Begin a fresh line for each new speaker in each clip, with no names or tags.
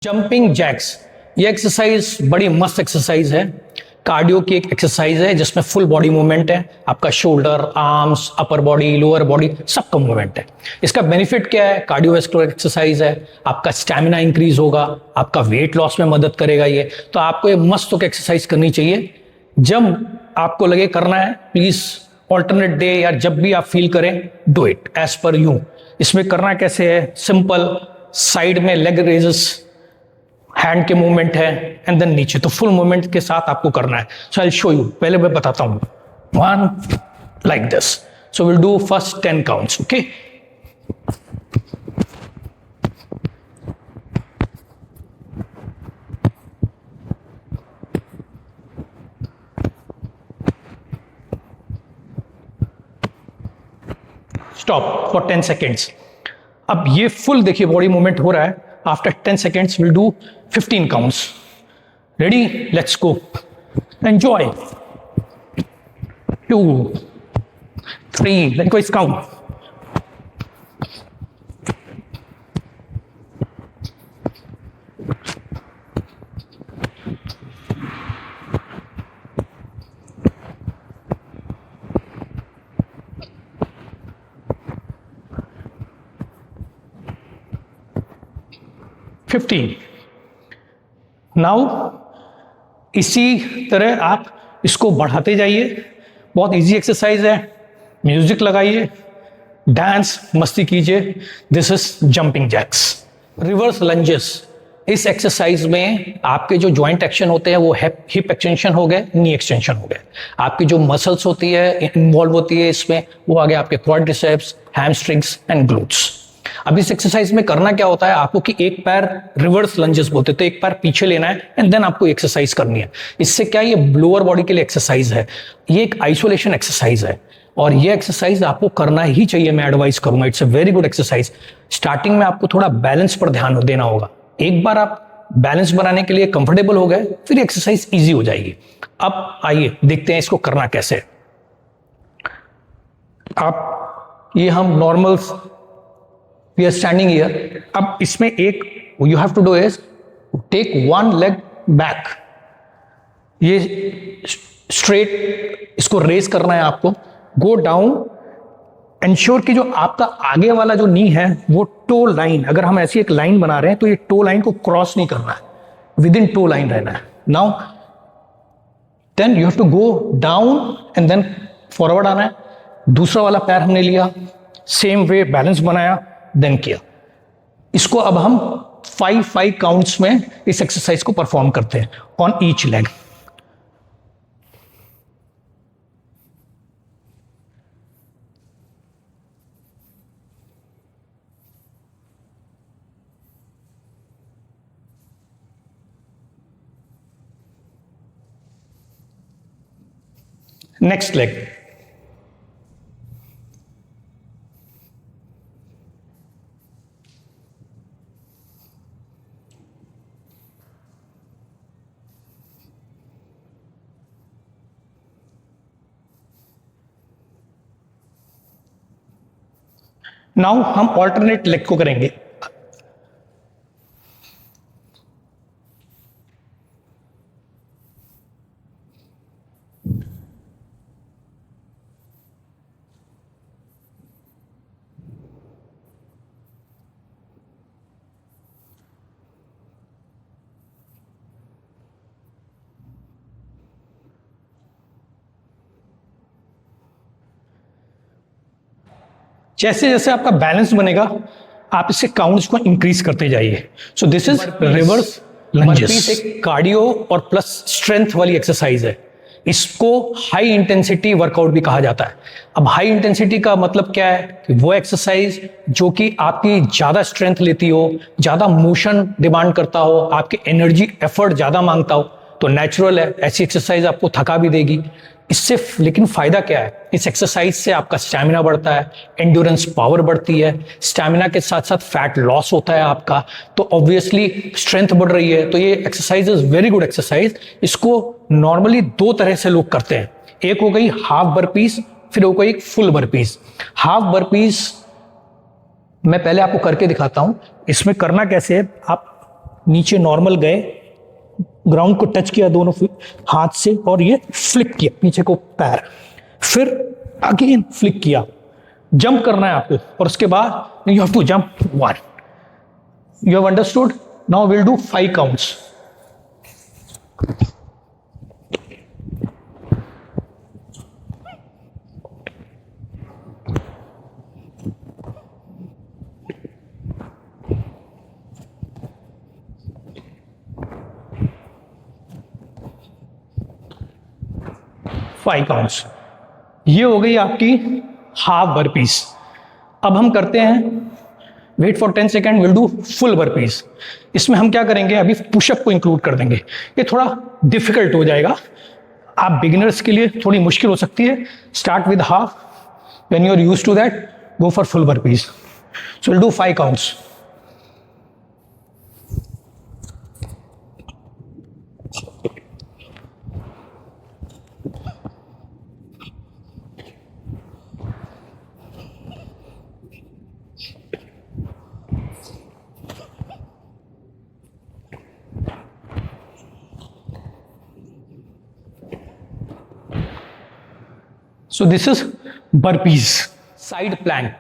Jumping jacks, ये exercise बड़ी मस्त एक्सरसाइज है। कार्डियो की एक एक्सरसाइज है जिसमें फुल बॉडी मूवमेंट है। आपका shoulder, arms, upper body, lower body सबका मूवमेंट है। इसका बेनिफिट क्या है? कार्डियोवैस्कुलर एक्सरसाइज है, आपका स्टैमिना इंक्रीज होगा, आपका वेट लॉस में मदद करेगा ये। तो आपको ये मस्त होकर एक्सरसाइज करनी चाहिए। जब आपको लगे करना है, प्लीज ऑल्टरनेट डे या जब भी आप फील करें, do it as per you. इसमें करना कैसे है? सिंपल, साइड में लेग रेजेस, हैंड के मूवमेंट है एंड देन नीचे, तो फुल मूवमेंट के साथ आपको करना है। So I show you. पहले मैं बताता हूं, 1 like this. So will do first 10 counts. Okay, stop for 10 seconds. अब ये फुल देखिए बॉडी मूवमेंट हो रहा है। After 10 seconds we'll do 15 counts. Ready? Let's go. Enjoy. 2, 3, likewise count. 15. Now इसी तरह आप इसको बढ़ाते जाइए। बहुत इजी एक्सरसाइज है। म्यूजिक लगाइए, डांस मस्ती कीजिए। This is jumping jacks. Reverse lunges, इस एक्सरसाइज में आपके जो जॉइंट एक्शन होते हैं वो हिप एक्सटेंशन हो गए, नी एक्सटेंशन हो गए। आपकी जो मसल्स होती है इन्वॉल्व होती है इसमें, वो आ गए आपके क्वाड्रिसेप्स, हैमस्ट्रिंग्स एंड ग्लूट्स। अब इस एक्सरसाइज में करना क्या होता है आपको कि एक पैर रिवर्स लंजेस बोलते हैं, तो एक पैर पीछे लेना है एंड देन आपको एक्सरसाइज करनी है। इससे क्या, ये लोअर बॉडी के लिए एक्सरसाइज है। ये एक आइसोलेशन एक्सरसाइज है और ये एक्सरसाइज आपको करना ही चाहिए। मैं एडवाइस करूंगा, it's a very good exercise. Starting में आपको थोड़ा बैलेंस पर ध्यान देना होगा। एक बार आप बैलेंस बनाने के लिए कंफर्टेबल हो गए, फिर एक्सरसाइज इजी हो जाएगी। अब आइए देखते हैं इसको करना कैसे। आप ये हम normal we are standing here. अब इसमें एक you have to do is take one leg back. ये स्ट्रेट इसको रेज करना है आपको। गो डाउन, एंश्योर कि जो आपका आगे वाला जो नी है वो टो लाइन, अगर हम ऐसी एक लाइन बना रहे हैं तो ये टो लाइन को क्रॉस नहीं करना है, विद इन टो लाइन रहना है। Now then you have to go down and then forward आना है। दूसरा वाला पैर हमने लिया, सेम वे बैलेंस बनाया, देन किया। इसको अब हम 5 काउंट्स में इस एक्सरसाइज को परफॉर्म करते हैं on each leg. Next leg. Now हम ऑल्टरनेट लेग को करेंगे। जैसे जैसे आपका बैलेंस बनेगा आप इसके काउंट्स को इंक्रीज करते जाइए। सो दिस इज रिवर्स लंजेस। एक कार्डियो और प्लस स्ट्रेंथ वाली एक्सरसाइज है। इसको हाई इंटेंसिटी वर्कआउट भी कहा जाता है। अब हाई इंटेंसिटी का मतलब क्या है कि वो एक्सरसाइज जो कि आपकी ज्यादा स्ट्रेंथ लेती हो, ज्यादा मोशन डिमांड करता हो, आपकी एनर्जी एफर्ट ज्यादा मांगता हो, तो नेचुरल है ऐसी एक्सरसाइज आपको थका भी देगी। इससे लेकिन फायदा क्या है? इस एक्सरसाइज से आपका स्टैमिना बढ़ता है, एंड्योरेंस पावर बढ़ती है, स्टैमिना के साथ साथ फैट लॉस होता है आपका, तो ऑब्वियसली स्ट्रेंथ बढ़ रही है। तो ये exercise is very good exercise. इसको नॉर्मली 2 तरह से लोग करते हैं। एक हो गई हाफ बर्पीज, फिर हो गई फुल बर्पीज। हाफ बर्पीज मैं पहले आपको करके दिखाता हूं। इसमें करना कैसे है, आप नीचे नॉर्मल गए, ग्राउंड को टच किया दोनों हाथ से और ये फ्लिक किया नीचे को पैर, फिर अगेन फ्लिक किया। जंप करना है आपको और उसके बाद you have to jump 1। You have understood? Now will do 5 counts. Five counts. ये हो गई आपकी हाफ बर्पीज। अब हम करते हैं, wait for 10 second, will do full burpees. इसमें हम क्या करेंगे, अभी पुशअप को इंक्लूड कर देंगे। ये थोड़ा डिफिकल्ट हो जाएगा, आप बिगिनर्स के लिए थोड़ी मुश्किल हो सकती है। Start with half, when you are used to that go for full burpees. So will do 5 counts. So this is burpees. Side plank,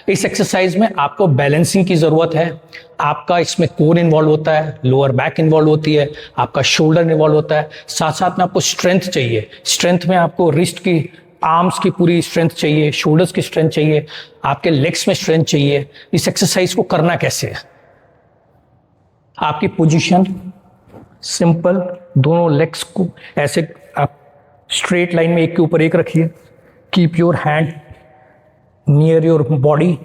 इस एक्सरसाइज में आपको बैलेंसिंग की जरूरत है। आपका इसमें कोर इन्वॉल्व होता है, लोअर बैक इन्वॉल्व होती है, आपका शोल्डर इन्वॉल्व होता है, साथ साथ में आपको स्ट्रेंथ चाहिए। स्ट्रेंथ में आपको रिस्ट की, आर्म्स की पूरी स्ट्रेंथ चाहिए, शोल्डर्स की स्ट्रेंथ चाहिए, आपके लेग्स में स्ट्रेंथ चाहिए। इस एक्सरसाइज को करना कैसे है, आपकी पोजीशन सिंपल, दोनों लेग्स को ऐसे आप स्ट्रेट लाइन में एक के ऊपर एक रखिए। Keep your hand near your body,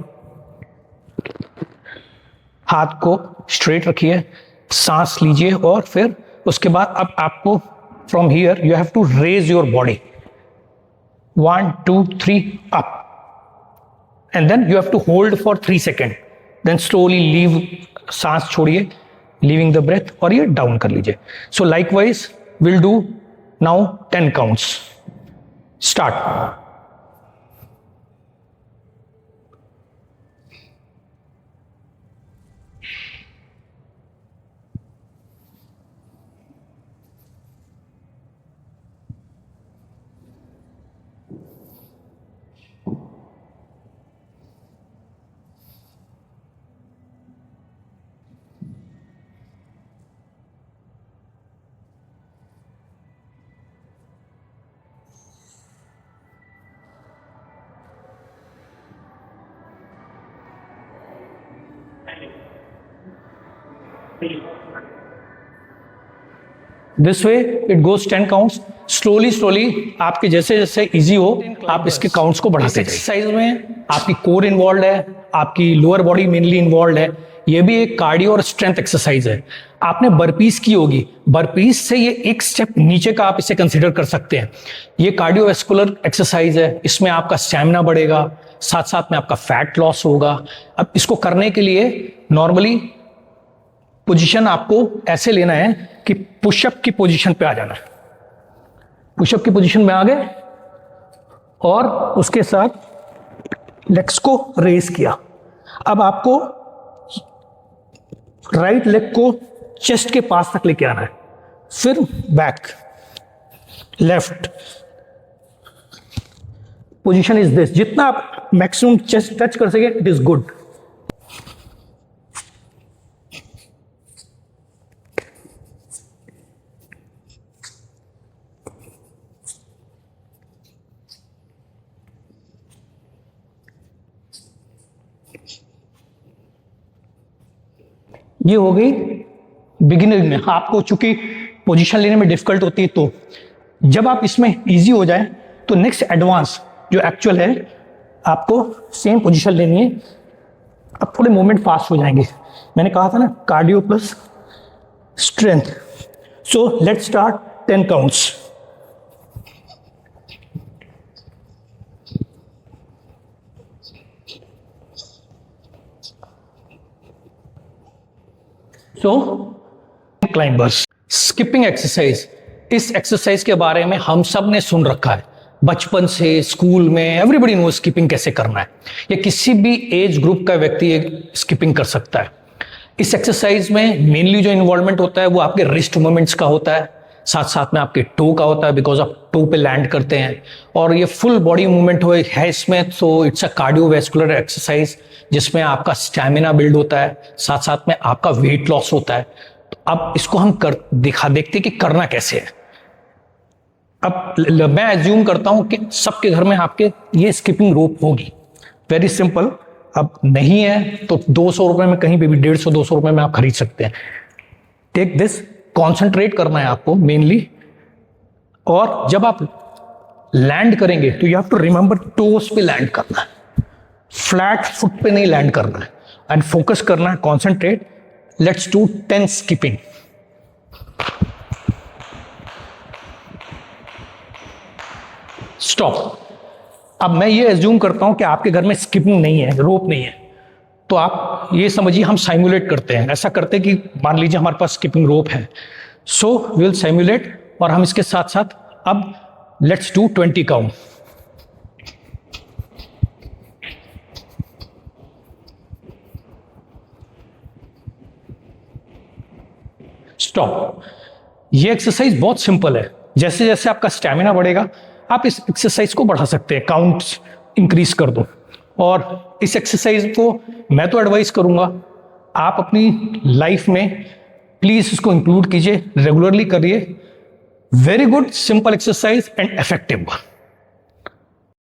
हाथ को स्ट्रेट रखिए, सांस लीजिए और फिर उसके बाद अब आपको from here you have to raise your body 1 2 3 up and then you have to hold for 3 second, then slowly leave, सांस छोड़िए, लीविंग द ब्रेथ, और ये डाउन कर लीजिए। सो likewise will do now 10 counts. Start. This way it goes 10 counts. Slowly slowly आपके जैसे जैसे easy हो आप इसके काउंट्स को बढ़ाते जाइए। एक्सरसाइज में आपकी कोर इन्वॉल्व है, आपकी लोअर बॉडी मेनली इन्वॉल्व है। ये भी एक कार्डियो और स्ट्रेंथ एक्सरसाइज है। आपने बर्पीज की होगी, बर्पीज से ये एक स्टेप नीचे का आप इसे कंसिडर कर सकते हैं। ये कार्डियोवैस्कुलर एक्सरसाइज है, इसमें आपका स्टैमिना बढ़ेगा, साथ साथ में आपका फैट लॉस होगा। अब इसको करने के लिए नॉर्मली पोजीशन आपको ऐसे लेना है कि पुशअप की पोजीशन पे आ जाना है। पुशअप की पोजीशन में आ गए और उसके साथ लेग्स को रेज किया। अब आपको राइट लेग को चेस्ट के पास तक लेके आना है, फिर back, left. Position is this, जितना आप मैक्सिमम चेस्ट टच कर सके इट इज गुड। ये हो गई बिगिनर में। आपको चूंकि पोजीशन लेने में डिफिकल्ट होती है, तो जब आप इसमें इजी हो जाए तो नेक्स्ट एडवांस जो एक्चुअल है आपको सेम पोजीशन लेनी है। अब थोड़े मूवमेंट फास्ट हो जाएंगे। मैंने कहा था ना cardio plus strength. So let's start 10 counts. So climbers, skipping exercise. इस एक्सरसाइज के बारे में हम सब ने सुन रखा है बचपन से, स्कूल में एवरीबडी नो स्किपिंग कैसे करना है। ये किसी भी एज ग्रुप का व्यक्ति स्किपिंग कर सकता है। इस एक्सरसाइज में मेनली जो इन्वॉल्वमेंट होता है वो आपके रिस्ट मूवमेंट्स का होता है, साथ साथ में आपके टो का होता है, बिकॉज आप टो पे लैंड करते हैं, और ये फुल बॉडी मूवमेंट है इसमें। तो इट्स अ कार्डियोवैस्कुलर एक्सरसाइज जिसमें आपका स्टैमिना बिल्ड होता है, साथ साथ में आपका वेट लॉस होता है। तो अब इसको हम देखते कि करना कैसे है। अब मैं एज्यूम करता हूं कि सबके घर में आपके ये स्किपिंग रोप होगी। Very simple. अब नहीं है तो 200 रुपए में कहीं पे भी 150-200 रुपए में आप खरीद सकते हैं। टेक दिस, कॉन्सेंट्रेट करना है आपको मेनली। और जब आप लैंड करेंगे तो you have to remember toes पे लैंड करना है, फ्लैट फुट पे नहीं लैंड करना है, एंड फोकस करना है, concentrate. Let's do 10 skipping. Stop. अब मैं ये एज्यूम करता हूं कि आपके घर में स्किपिंग नहीं है, रोप नहीं है, तो आप ये समझिए हम साइमुलेट करते हैं। ऐसा करते हैं कि मान लीजिए हमारे पास स्किपिंग रोप है, सो वी विल साइमुलेट, और हम इसके साथ साथ अब लेट्स डू 20 काउंट। स्टॉप। ये एक्सरसाइज बहुत सिंपल है। जैसे जैसे आपका स्टैमिना बढ़ेगा आप इस एक्सरसाइज को बढ़ा सकते हैं, काउंट्स इंक्रीज कर दो। और इस एक्सरसाइज को मैं तो एडवाइस करूंगा आप अपनी लाइफ में प्लीज इसको इंक्लूड कीजिए, रेगुलरली करिए। Very good, simple exercise and effective.